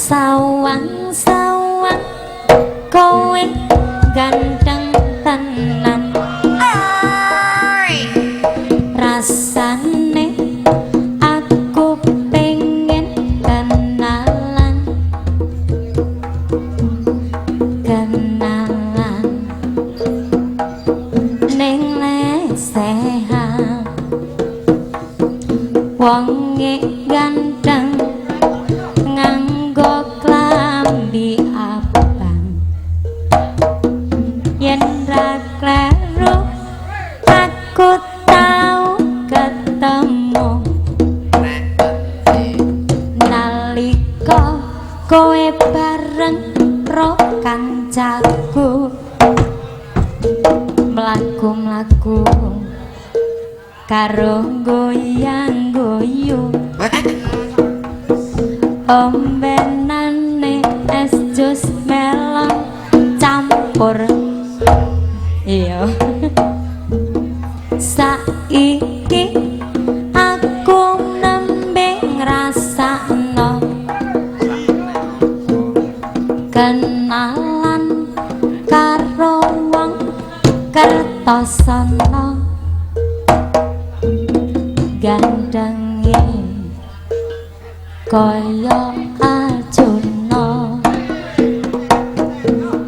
sawang-sawang kowe ganteng tenan rasane aku pengen kenalan ning lesehan wonge ganteng nganggo klambi abang yen ra kleru aku tau ketemu nalika kowe bareng ro kancaku mlaku-mlaku karo goyang-goyang ombenane es jus melon campur iya saiki aku nembe ngrasakno kenalan karo wong Kertosana gandenge kaya Arjuna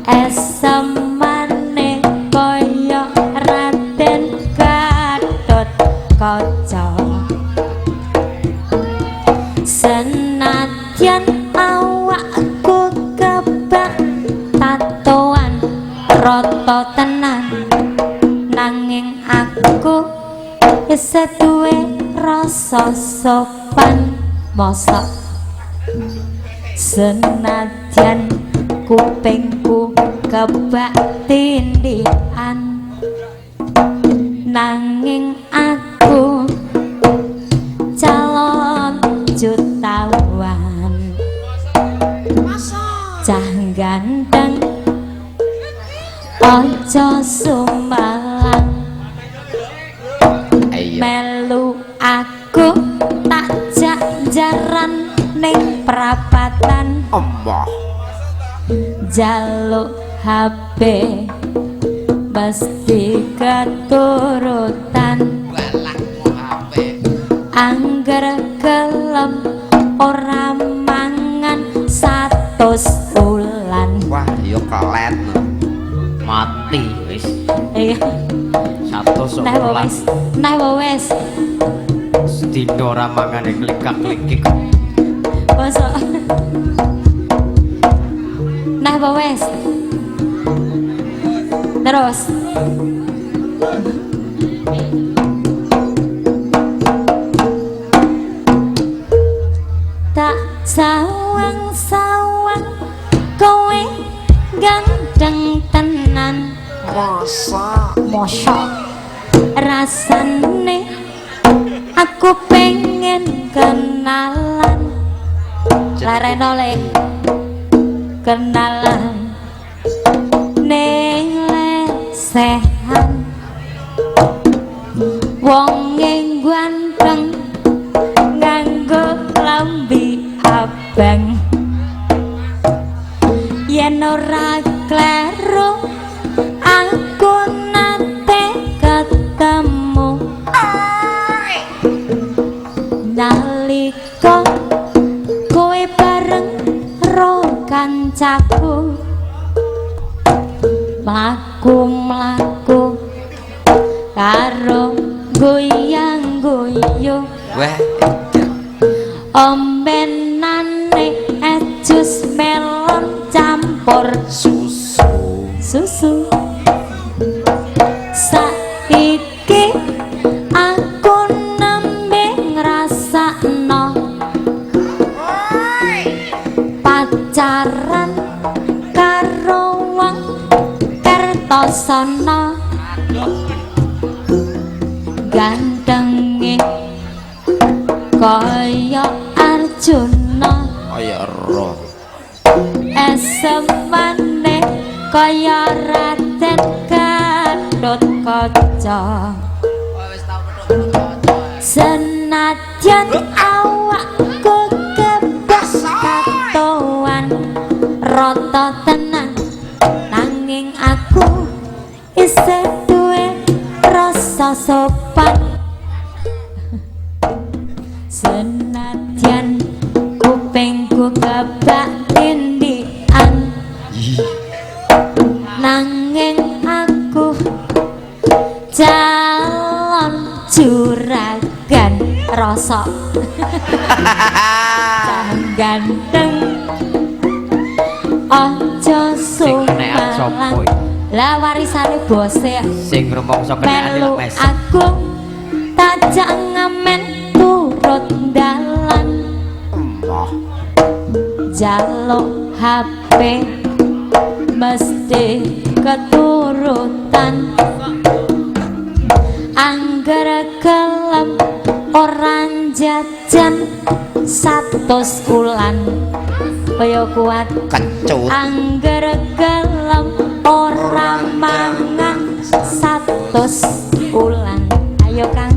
esemane kaya Raden Gatotkaca senadyan awakku kebak tatoan rata tenan nanging aku wis duwe rasa sopan mosok senadyan kupingku kebak tindihan nanging aku calon jutawan cah ganteng ojo sumalang melu aku tak jak jaran ning perapatan Allah jaluk HP mesti keturutan angger gelem ora mangan 100 bulan wah yo kelet mati wis iya 100 bulan nah wes sedina ora mangane klikak-klikik bosok nah wes terus tak sawang-sawang kowe ganteng tenan mosok rasane aku pengen kenalan laren oleh kenalan ning lesehan wong ganteng nganggo klambi abang yen ora kleru aku nate ketemu nalika kowe bareng ro kancaku mlaku-mlaku karo goyang-goyang wah ombenane es jus melon campur susu saiki aku nembe ngrasakno pacaran karo wong Kertosana gantenge kaya Arjuna kaya roh esemane kaya Raden Gatotkaca senadyan awakku kebak tatoan rosok cah ganteng aja sumalan lah warisane bose sing rumangsa kenekane melu mes aku tajak ngamen turut dalan jaluk HP mesti keturutan angger gelem orang jajan 100 ulan kaya kuat kecut angger gelem ora mangan 100 ulan ayo Kang